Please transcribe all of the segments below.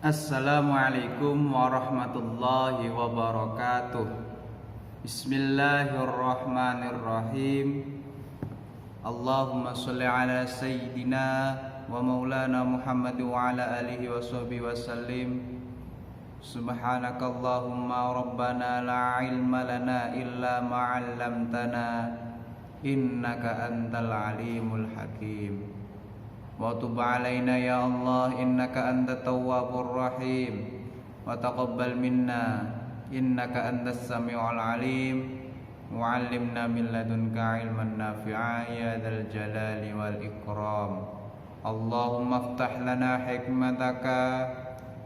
Assalamualaikum warahmatullahi wabarakatuh. Bismillahirrahmanirrahim. Allahumma sholli ala sayyidina wa maulana Muhammad wa ala alihi wa sahbihi wa sallim. Subhanakallahumma rabbana la ilma lana illa ma 'allamtana innaka antal alimul hakim. Wa tub alaina ya Allah innaka antat tawwabur rahim wa taqabbal minna innaka antas samiul alim wa 'allimna min ladunka ilman nafi'a ya dzal jalali wal ikram. Allahumma iftah lana hikmataka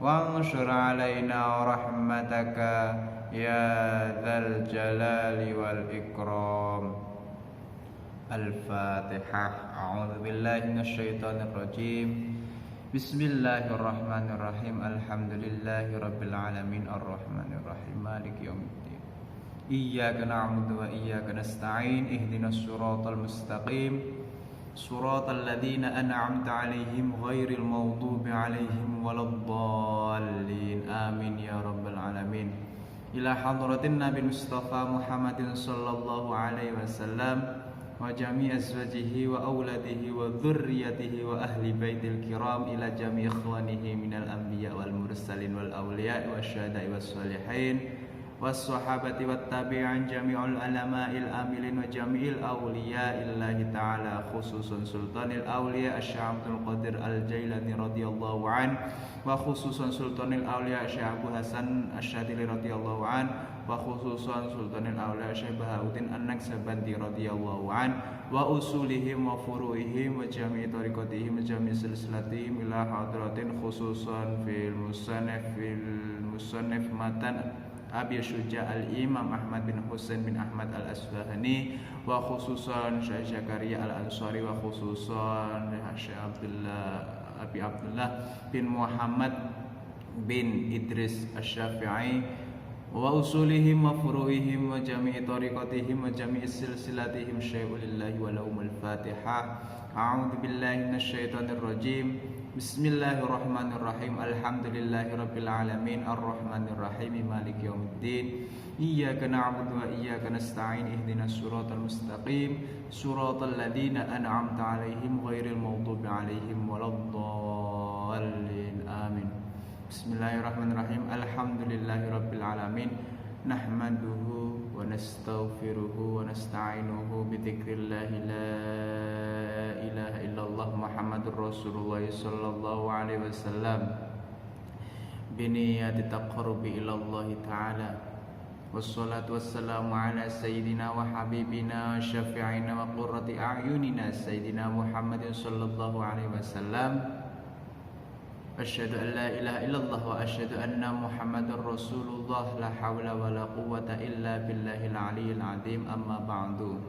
wanshur alaina rahmataka ya dzal jalali wal ikram. Al-Fatihah. A'udzu billahi minasyaitonir rajim. Bismillahirrahmanirrahim. Alhamdulillahi rabbil alamin arrahmanir rahim maliki yaumiddin. Iyyaka na'budu wa iyyaka nasta'in. Ihdinas siratal mustaqim. Siratal ladzina an'amta 'alaihim ghairil maghdubi 'alaihim waladdallin. Amin ya rabbal alamin. Ila hadratin Nabi Mustafa Muhammadin sallallahu alaihi wasallam wa jami' azwajihi wa auladihi wa dzurriyyatihi wa ahli baitil kiram ila jami' ikhwanihi minal anbiya wal mursalin wal awliya wa syuhada'i was sholihin was sahabati wat tabi'in jami'ul ulama'il amilin wa jami'il awliya illahi ta'ala khususun sultanil awliya Asy-Syaikh Abdul Qadir Al-Jailani radhiyallahu an wa khususun sultanil awliya Syekh Abu Hasan Asy-Syadzili radhiyallahu an wa khususan sultanil awliya Syekh Bahauddin An-Naksabandi radhiyallahu an wa usulihim wa furu'ihim wa jami'i tariqatihim wa jami'i silsilatihim ila hadratin khususan fil musannif matan Abi Syuja al-Imam Ahmad bin Husain bin Ahmad al-Asbahani wa khususan Syekh Zakaria al-Ansari wa khususan Syekh Abi Abdullah bin Muhammad bin Idris Asy-Syafi'i wa usulihim wa furu'ihim wa jami'i tariqatihim wa jami'i silsilatihim syai'ulillahi wa lahumul fatihah. A'udzu billahi minasyaitonir rajim. Bismillahirrahmanirrahim. Alhamdulillahi rabbil alamin arrahmanir rahim maliki yaumiddin. Iyyaka na'budu wa iyyaka nasta'in. Ihdinas siratal mustaqim. Siratal ladzina an'amta 'alaihim ghairil maghdubi 'alaihim waladdallin. Amin. Bismillahirrahmanirrahim. Alhamdulillahi rabbil alamin. Nahmaduhu wa nastaghfiruhu wa nasta'inuhu bi dzikrillahi la ilaha illallah Muhammadur Rasulullah sallallahu alaihi wasallam bi niyyati taqarrubi ila Allah taala. Wassalatu wassalamu ala sayyidina wa habibina wa syafi'ina wa qurrati a'yunina sayyidina Muhammadin sallallahu alaihi wasallam. Asyhadu an la ilaha illallah wa asyhadu anna Muhammadar Rasulullah la haula wa la quwwata illa billahil aliyyil azim. Amma ba'du.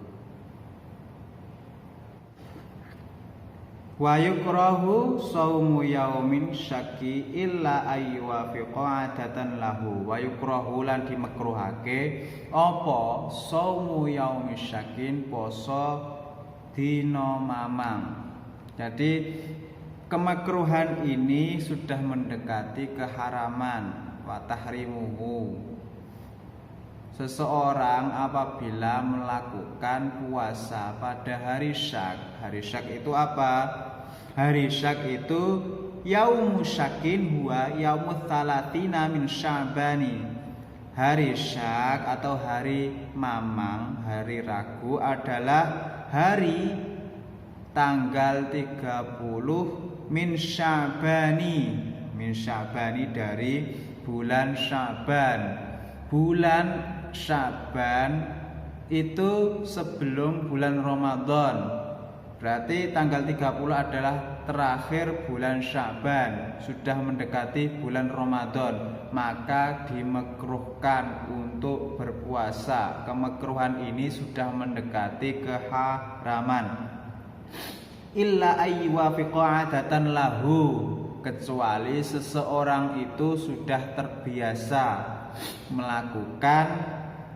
Wa yukrahu shaumu yaumin syaki illa ayyuwafiqa adatan lahu. Wa yukrahu lan dimekruhake apa shaumu yaumin syakin poso dina mamang. Jadi kemakruhan ini sudah mendekati keharaman wa tahrimuhu. Seseorang apabila melakukan puasa pada hari syak. Hari syak itu apa? Hari syak itu yaumu syakin huwa yaumut tsalatsina min sya'bani. Hari syak atau hari mamang, hari ragu adalah hari tanggal 30 min sya'bani dari bulan Sya'ban. Bulan Sya'ban itu sebelum bulan Ramadan. Berarti tanggal 30 adalah terakhir bulan Sya'ban, sudah mendekati bulan Ramadan, maka dimekruhkan untuk berpuasa. Kemekruhan ini sudah mendekati keharaman. Illa ayyuwafiqa adatan lahu, kecuali seseorang itu sudah terbiasa melakukan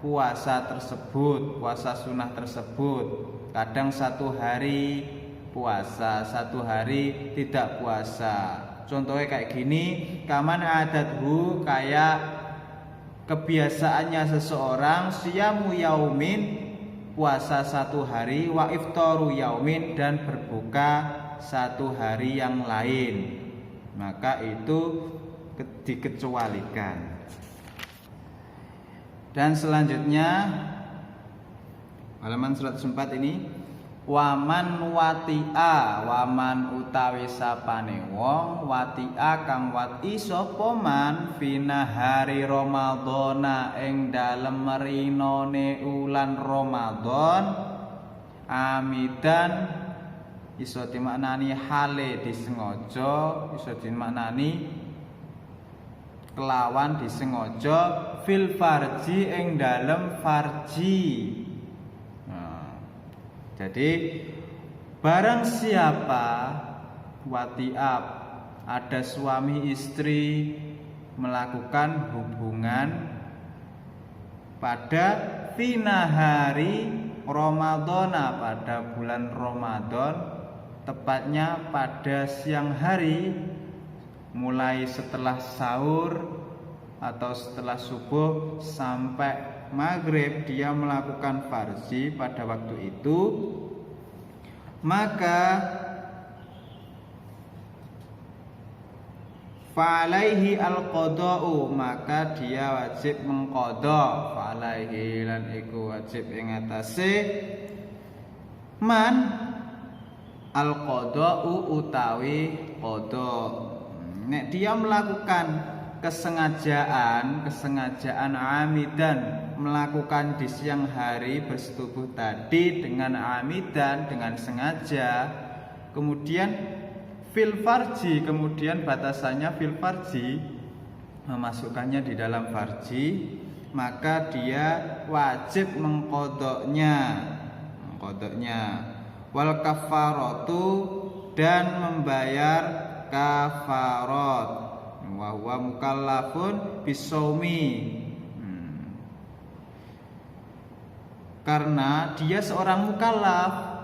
puasa tersebut, puasa sunnah tersebut. Kadang satu hari puasa, satu hari tidak puasa. Contohnya kayak gini, kaman adathu, kayak kebiasaannya seseorang, siyamu yaumin, puasa satu hari, wa iftaru yaumin, dan berbuka satu hari yang lain, maka itu dikecualikan. Dan selanjutnya halaman 104 ini, waman wati'a, waman utawi sapane wong, wati'a kang wati sapa man fina hari Ramadhana ing dalem rinone ulan Ramadan, amidan iso dimaknani hale disengaja, iso dimaknani kelawan disengaja, fil farji ing dalem farji. Jadi barang siapa wati'ab, ada suami istri melakukan hubungan pada fina hari Ramadhana, pada bulan Ramadan, tepatnya pada siang hari, mulai setelah sahur atau setelah subuh sampai maghrib dia melakukan farji pada waktu itu, maka fa'alaihi al-qada'u, maka dia wajib mengqada. Fa'alaihi lan iku wajib ing atase man al-qada'u utawi qada. Nek dia melakukan kesengajaan amidan, melakukan di siang hari bersetubuh tadi dengan amidan, dengan sengaja, kemudian fil farji, kemudian batasannya fil farji, memasukkannya di dalam farji, maka dia wajib mengkodoknya, wal kafaratu, dan membayar kafarat, wa huwa mukallafun bisaumi, karena dia seorang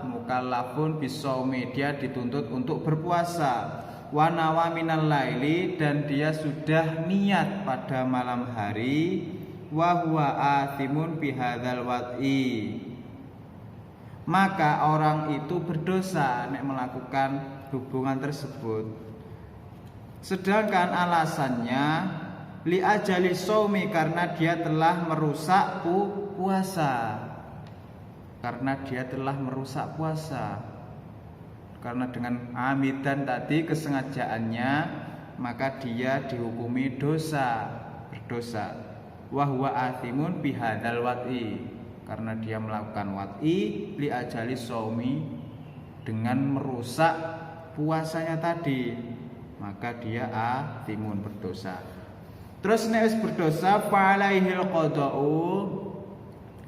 mukallafun bisaumi, dia dituntut untuk berpuasa, wa nawa minal laili, dan dia sudah niat pada malam hari, wa huwa athimun bihadzal wat'i, maka orang itu berdosa nek melakukan hubungan tersebut. Sedangkan alasannya li ajali saumi, karena dia telah merusak puasa. Karena dia telah merusak puasa. Karena dengan amidan tadi kesengajaannya, maka dia dihukumi berdosa. Wa huwa athimun bihadzal wat'i, karena dia melakukan wat'i li ajali saumi, dengan merusak puasanya tadi, maka dia athimun, berdosa. Terus nek wis berdosa, fa'alaihil qada'u,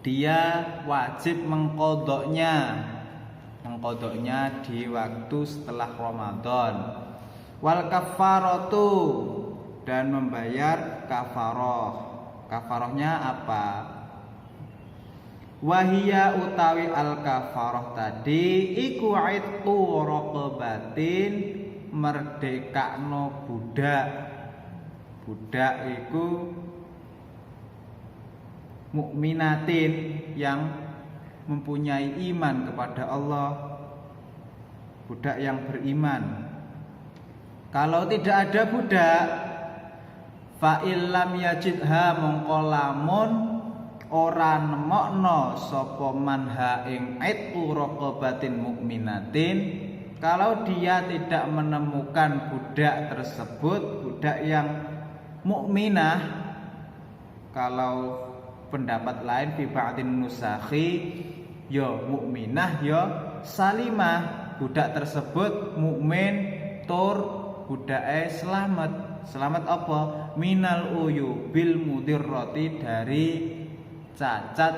dia wajib mengkodoknya di waktu setelah Ramadan. Wal kafaratu, dan membayar kafaroh. Kafarohnya apa? Wahia utawi al kafaroh tadi iku itqu raqabatin, merdekakno budak. Budak iku mukminatin, yang mempunyai iman kepada Allah, budak yang beriman. Kalau tidak ada budak, fa illam yajidha, mongko lamun ora nemokno sapa manha ing itqu raqabatin mukminatin, kalau dia tidak menemukan budak tersebut, budak yang mukminah, kalau pendapat lain fi ba'din nusakhi, ya mukminah ya salimah, budak tersebut mukmin tur budake selamat. Selamat apa? Minal uyu bil mudirrati, dari cacat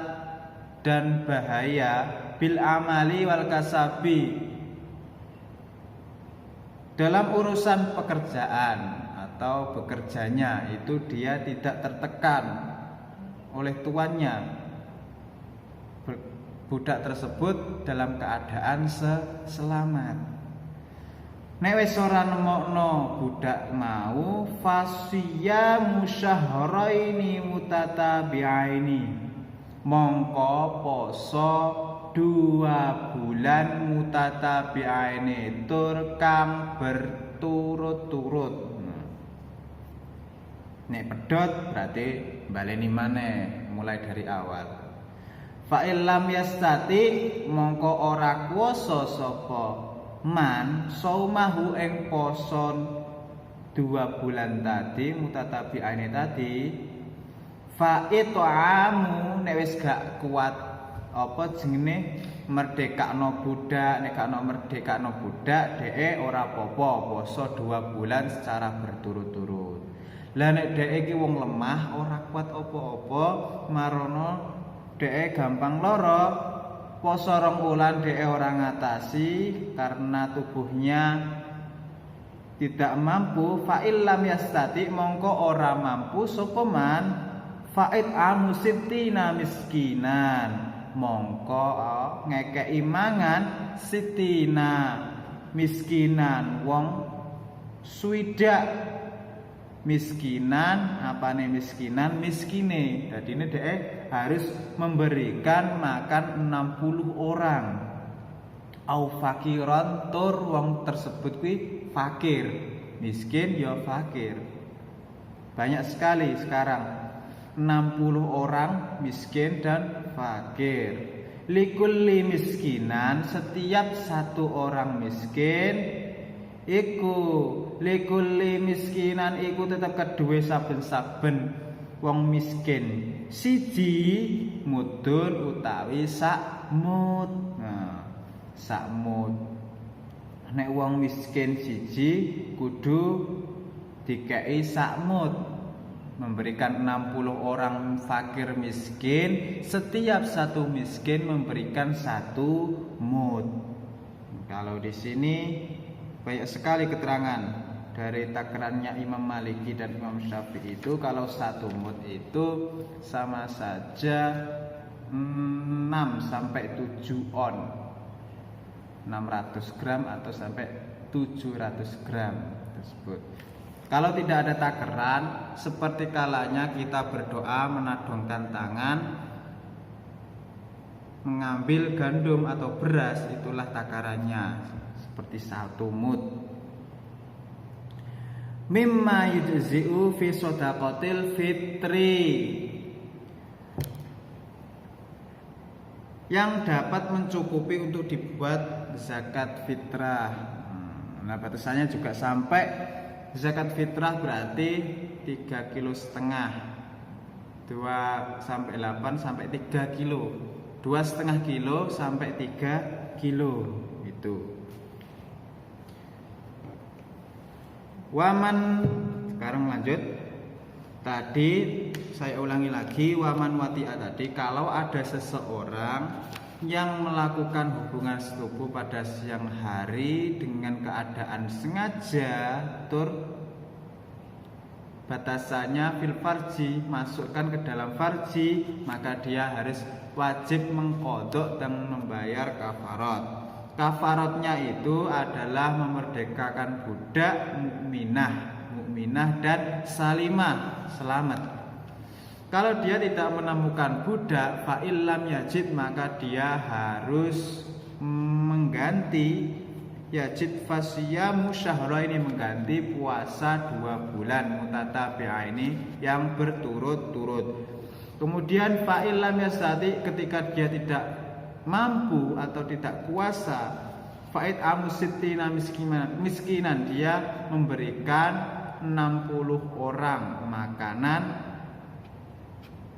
dan bahaya, bil amali wal kasabi, dalam urusan pekerjaan atau bekerjanya itu dia tidak tertekan oleh tuannya. Budak tersebut dalam keadaan selamat. Nek wis ora nemokno budak mau fasiyamu syahraini mutatabi'aini, mongko poso 2 bulan mutatabi'aini tur kang berturut-turut. Nek pedhot berarti baleni maneh mulai dari awal. Fa illam yastati, mongko ora kuwasa sapa man saumahu ing poson 2 bulan tadi mutatabi'aini tadi, fa it'amu, nek wis gak kuat apa jenenge merdekakno budak, nek gak ono merdekakno budak dhek ora apa-apa poso 2 bulan secara berturut-turut. Lah nek dhek iki wong lemah ora kuat apa-apa marono dhek gampang lara, poso 2 wulan dhek ora ngatasi karena tubuhnya tidak mampu, fa illam yastati, mongko ora mampu sapa man fa'id amusittina miskinan, mongko ngekeki mangan sitina miskinan wong swidak. Miskinan, apane miskinan? Miskine. Jadi ini dhek harus memberikan makan 60 orang. Au fakiran, tur wong tersebut kuwi fakir. Miskin ya fakir. Banyak sekali sekarang 60 orang miskin dan fakir. Likulli miskinan, setiap 1 orang miskin iku likulli miskinan iku tetep kedue saben-saben wong miskin siji mudun utawi sak mud. Nah, sak mud. Nek wong miskin siji kudu dikei sak mud. Memberikan 60 orang fakir miskin, setiap 1 miskin memberikan 1 mud. Kalau di sini banyak sekali keterangan dari takarannya Imam Maliki dan Imam Syafi'i itu kalau 1 mud itu sama saja 6 sampai 7 on, 600 gram atau sampai 700 gram tersebut. Kalau tidak ada takaran, seperti kalanya kita berdoa menadongkan tangan mengambil gandum atau beras, itulah takarannya. Seperti 1 mud. Mimma yujzi'u fi shadaqatil fitri, yang dapat mencukupi untuk dibuat zakat fitrah. Nah, batasannya juga sampai zakat fitrah berarti 3,5 kilo, 2 sampai 8 sampai 3 kilo. 2,5 kilo sampai 3 kilo itu. Waman, sekarang lanjut. Tadi saya ulangi lagi, waman wati'a tadi, kalau ada seseorang yang melakukan hubungan setubuh pada siang hari dengan keadaan sengaja, tur batasannya fil farji, masukkan ke dalam farji, maka dia harus wajib mengqadha dan membayar kafarat. Kafaratnya itu adalah memerdekakan budak mukminah dan salimah, selamat. Kalau dia tidak menemukan budak, fa illam yajid, maka dia harus mengganti yajid fasiyamu syahraini, mengganti puasa 2 bulan mutatabi'aini yang berturut-turut. Kemudian fa illam yastati, ketika dia tidak mampu atau tidak kuasa, fa'id amusittina miskinan, dia memberikan 60 orang makanan,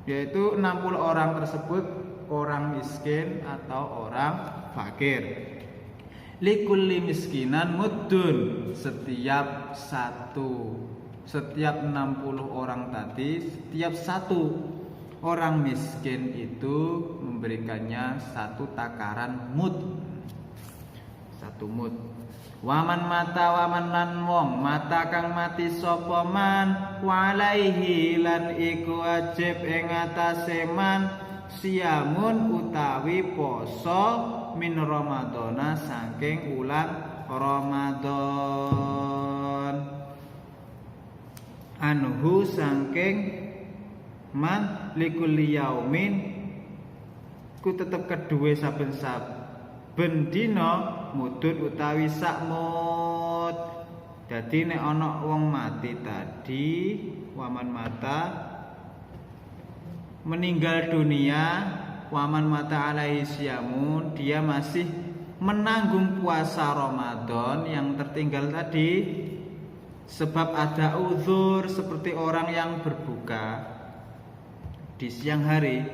yaitu 60 orang tersebut orang miskin atau orang fakir. Likulli miskinan muddun, setiap 60 orang tadi, setiap 1 orang miskin itu memberikannya 1 takaran mud, 1 mud. Waman mata, waman lan wong mata kang mati sapa man, walaihi lan iku wajib ing atase man siamun utawi poso min Ramadana saking ulan Ramadan anhu saking man likulli yaumin ku tetep kedue saben dina mudun utawi sakmut. Dadi nek ana wong mati tadi waman mata meninggal dunia, waman mata alaihi siyamun, dia masih menanggung puasa Ramadan yang tertinggal tadi sebab ada uzur seperti orang yang berbuka di siang hari.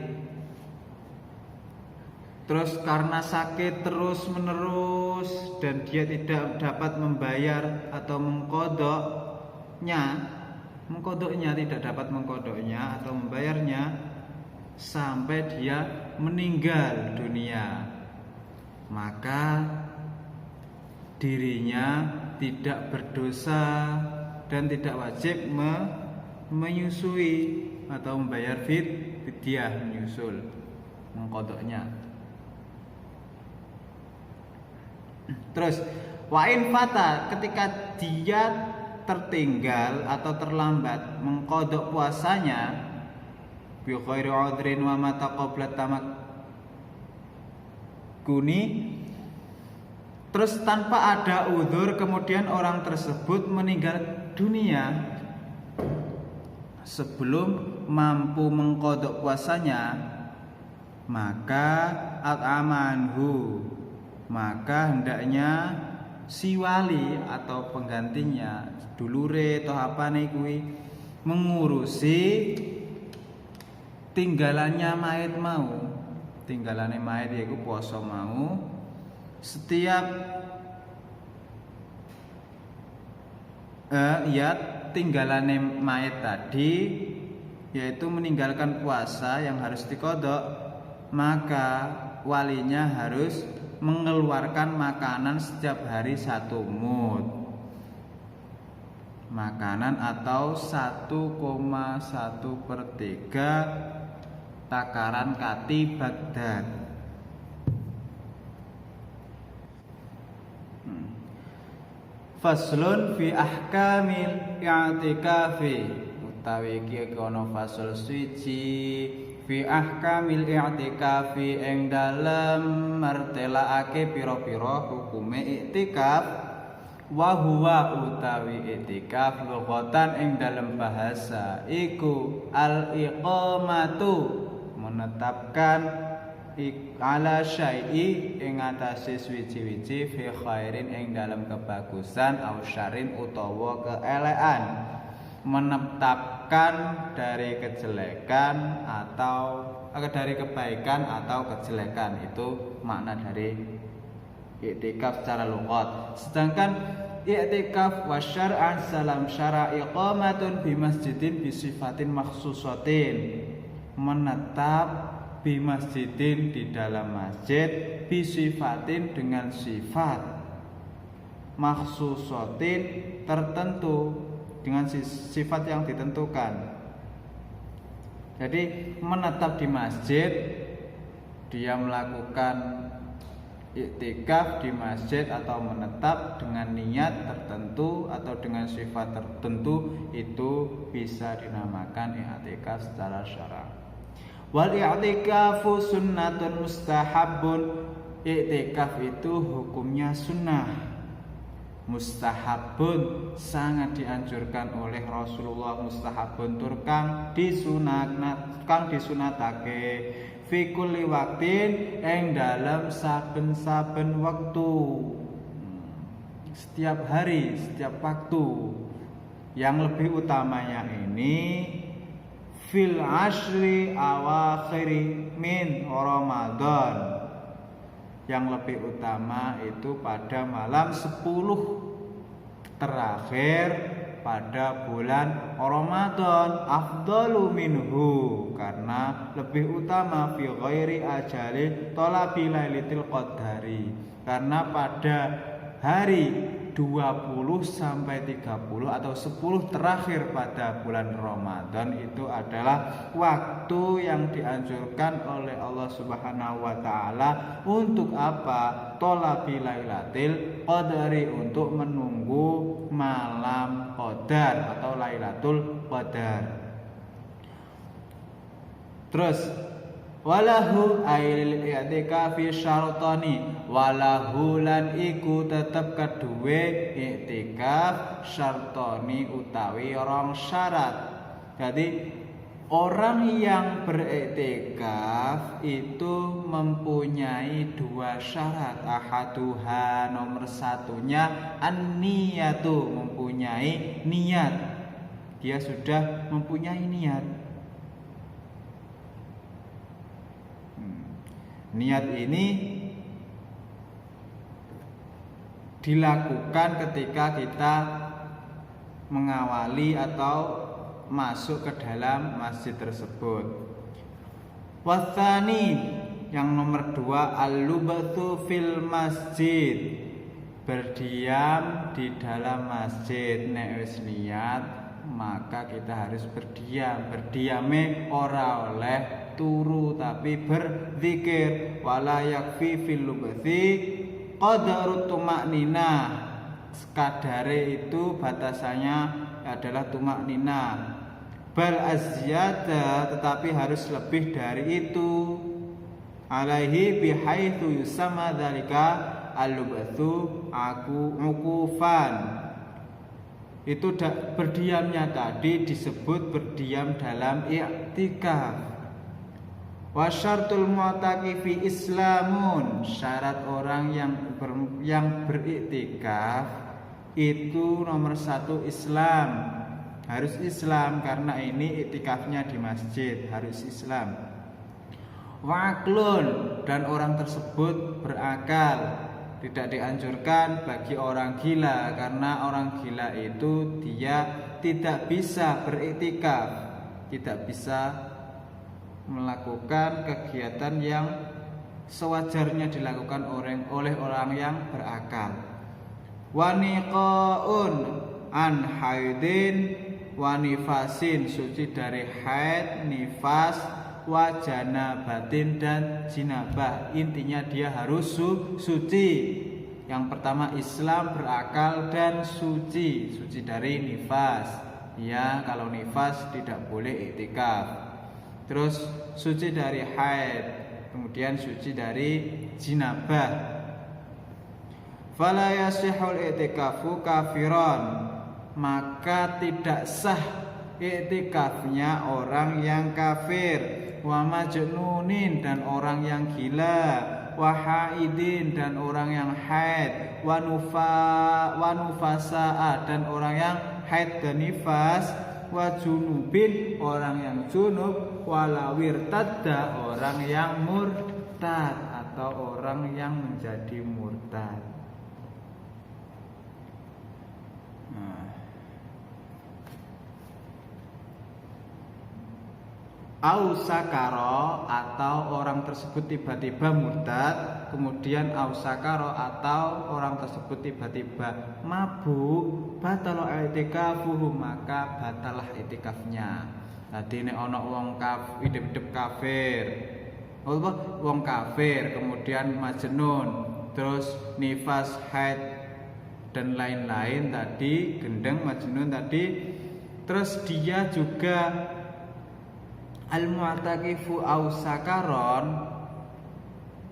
Terus karena sakit terus menerus dan dia tidak dapat membayar atau mengkodoknya tidak dapat mengkodoknya atau membayarnya sampai dia meninggal dunia, maka dirinya tidak berdosa dan tidak wajib menyusui atau membayar fidyah menyusul mengkodoknya. Terus wa'in fata, ketika dia tertinggal atau terlambat mengkodok puasanya bi ghairi udhrin wa mata qabla tamakkuni, terus tanpa ada uzur kemudian orang tersebut meninggal dunia sebelum mampu mengkodok puasanya, maka at'amanhu, maka hendaknya si wali atau penggantinya dulure atau apane kuwi mengurusi tinggalannya mayit mau. Tinggalane mayit yaiku poso mau. Setiap tinggalane mayit tadi yaitu meninggalkan puasa yang harus dikodok, maka walinya harus mengeluarkan makanan setiap hari 1 mud makanan atau 1,1/3 takaran kati Baghdad. Faslun fi ahkamil i'tikafi, utawi iki ana fasal suci fi ahkamil i'tikafi ing dalem martelaake pira-pira hukume i'tikaf. Wa huwa utawi i'tikaf lughatan ing dalem bahasa iku al iqamatu, menetapkan ala syai'i ing atase suci-wici fi khairin ing dalem kebagusan au syarrin utawa keelekan, menetapkan dari kejelekan atau dari kebaikan atau kejelekan. Itu makna dari i'tikaf secara lughat. Sedangkan i'tikaf wa syar'an salam syara iqamatun bi masjidin bi sifatin makhsusatin, menetap bi masjidin di dalam masjid bi sifatin dengan sifat makhsusatin tertentu, dengan sifat yang ditentukan. Jadi menetap di masjid, dia melakukan i'tikaf di masjid atau menetap dengan niat tertentu atau dengan sifat tertentu, itu bisa dinamakan i'tikaf secara syara'. Wal i'tikafu sunnatun mustahabun, i'tikaf itu hukumnya sunnah, mustahabun sangat dianjurkan oleh Rasulullah, mustahabun tur kang disunatake fi kulli waqtin ing dalam saben-saben waktu, setiap hari, setiap waktu. Yang lebih utamanya ini fil ashri awakhiri min Ramadan, yang lebih utama itu pada malam 10 terakhir pada bulan Ramadan. Afdalu minhu, karena lebih utama fi ghairi ajali talabi lailatul qadari, karena pada hari 20 sampai 30 atau 10 terakhir pada bulan Ramadan itu adalah waktu yang dianjurkan oleh Allah Subhanahu wa taala untuk apa? Thalabi Lailatul Qadari, untuk menunggu malam Qadar atau Lailatul Qadar. Terus walahu ailil i'tikafi syartani, walahu lan iku tetep kedue i'tikaf syartani utawi rong syarat. Jadi orang yang beriktikaf itu mempunyai dua syarat. Ahaduha, nomor satunya an-niyatu, mempunyai niat. Dia sudah mempunyai niat. Niat ini dilakukan ketika kita mengawali atau masuk ke dalam masjid tersebut. Wathani, yang nomor dua, al-lubthu fil masjid, berdiam di dalam masjid. Nek wis niat maka kita harus berdiam. Berdiame ora oleh turu tapi berzikir. Wala yakfi fil lubthi qadaru tumakninah, kadare itu batasannya adalah tumakninah. Bal azyada, tetapi harus lebih dari itu. Alaihi bihaitsu yusamma dzalika al-lubthu ukufan. Itu berdiamnya tadi disebut berdiam dalam i'tikaf. Wa syartul mu'takifi islamun, syarat orang yang beriktikaf itu nomor satu Islam. Harus Islam, karena ini iktikafnya di masjid, harus Islam. Wa aqlun, dan orang tersebut berakal. Tidak dianjurkan bagi orang gila, karena orang gila itu dia tidak bisa beriktikaf, tidak bisa melakukan kegiatan yang sewajarnya dilakukan oleh orang yang berakal. Waniqaun an haidin wa nifasin, suci dari haid, nifas, wajana batin dan jinabah. Intinya dia harus suci. Yang pertama Islam, berakal dan suci. Suci dari nifas. Ya, kalau nifas tidak boleh iktikaf. Terus suci dari haid, kemudian suci dari jinabah. Fala yasihul i'tikafu kafiron, maka tidak sah i'tikafnya orang yang kafir. Wa majnunin, dan orang yang gila. Wa haidin, dan orang yang haid. Wa nufasaa, dan orang yang haid dan nifas. Wa junubin, orang yang junub. Walawir tadda, orang yang murtad atau orang yang menjadi murtad. Ausakaro, atau orang tersebut tiba-tiba murtad. Kemudian ausakaro, atau orang tersebut tiba-tiba mabuk. Batalo i'tikafuhu, maka batalah i'tikafnya. Tadi nek ana wong hidup kafir, wong kafir, kemudian majnun, terus nifas, haid dan lain-lain tadi, gendeng, majnun tadi. Terus dia juga al-mu'takifu ausakaron,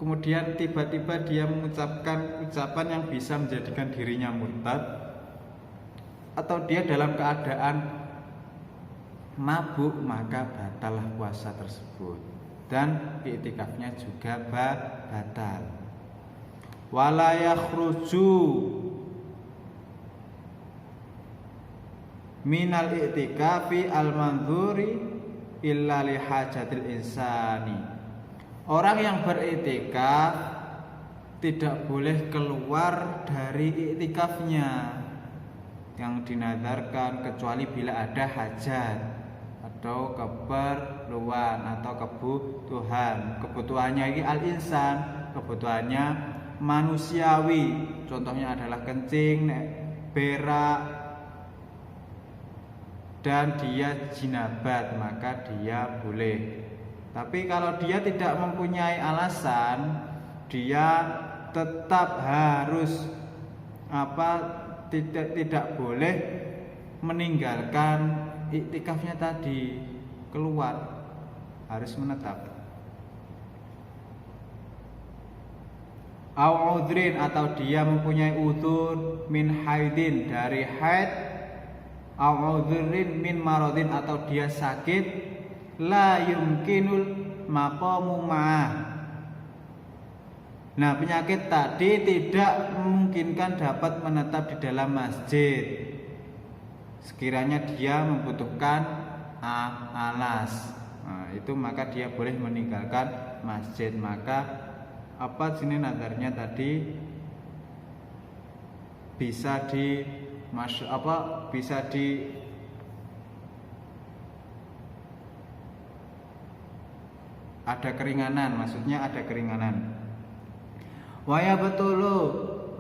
kemudian tiba-tiba dia mengucapkan ucapan yang bisa menjadikan dirinya murtad, atau dia dalam keadaan mabuk, maka batalah puasa tersebut dan i'tikafnya juga batal. Wala yakhruju minal i'tikafi al-manzuri illa li hajatil insani. Orang yang beriktikaf tidak boleh keluar dari iktikafnya yang dinadarkan, kecuali bila ada hajat atau keperluan atau kebutuhan. Kebutuhannya ini al-insan, kebutuhannya manusiawi, contohnya adalah kencing, berak, dan dia jinabat, maka dia boleh. Tapi kalau dia tidak mempunyai alasan, dia tetap harus tidak boleh meninggalkan iktikafnya tadi, keluar, harus menetap. Au udrin, atau dia mempunyai udzur min haidin, dari haid, au udrin min maradin, atau dia sakit, la yumkinul maqamu ma'ah. Nah, penyakit tadi tidak memungkinkan dapat menetap di dalam masjid. Sekiranya dia membutuhkan alas, nah, itu maka dia boleh meninggalkan masjid. Maka nadarnya tadi bisa ada keringanan, maksudnya ada keringanan. Waya betulu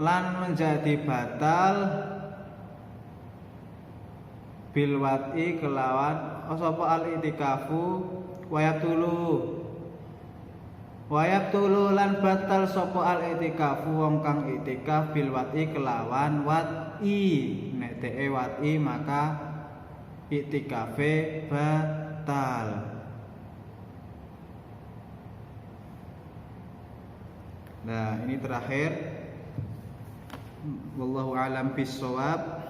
lan menjadi batal bilwati kelawan sapa al itikafu wayab tulu lan batal sapa al itikafu wong kang itikaf bilwati kelawan wati, nek dee wati maka itikafe batal. Nah, ini terakhir, wallahu a'lam bishawab.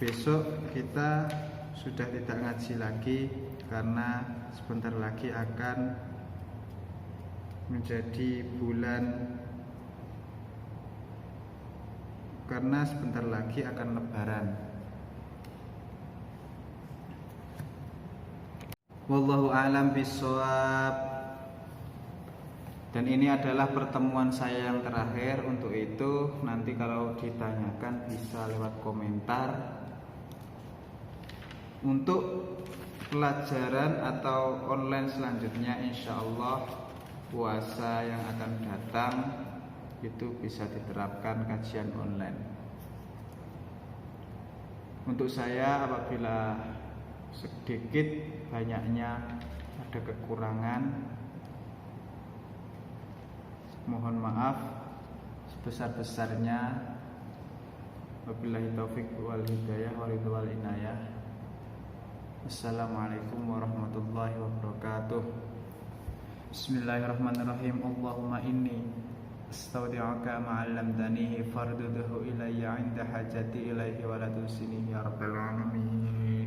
Besok kita sudah tidak ngaji lagi karena sebentar lagi akan menjadi bulan, karena sebentar lagi akan lebaran. Wallahu a'lam bishawab. Dan ini adalah pertemuan saya yang terakhir. Untuk itu nanti kalau ditanyakan bisa lewat komentar. Untuk pelajaran atau online selanjutnya, insya Allah puasa yang akan datang itu bisa diterapkan kajian online. Untuk saya, apabila sedikit banyaknya ada kekurangan, mohon maaf sebesar-besarnya. Wabillahi taufik wal hidayah wal inayah. Assalamualaikum warahmatullahi wabarakatuh. Bismillahirrahmanirrahim. Allahumma inni astaudi'uka ma 'allamtanihi fardudhu ilayya 'inda hajati ilaihi wa la tusinihi ya rabbal alamin.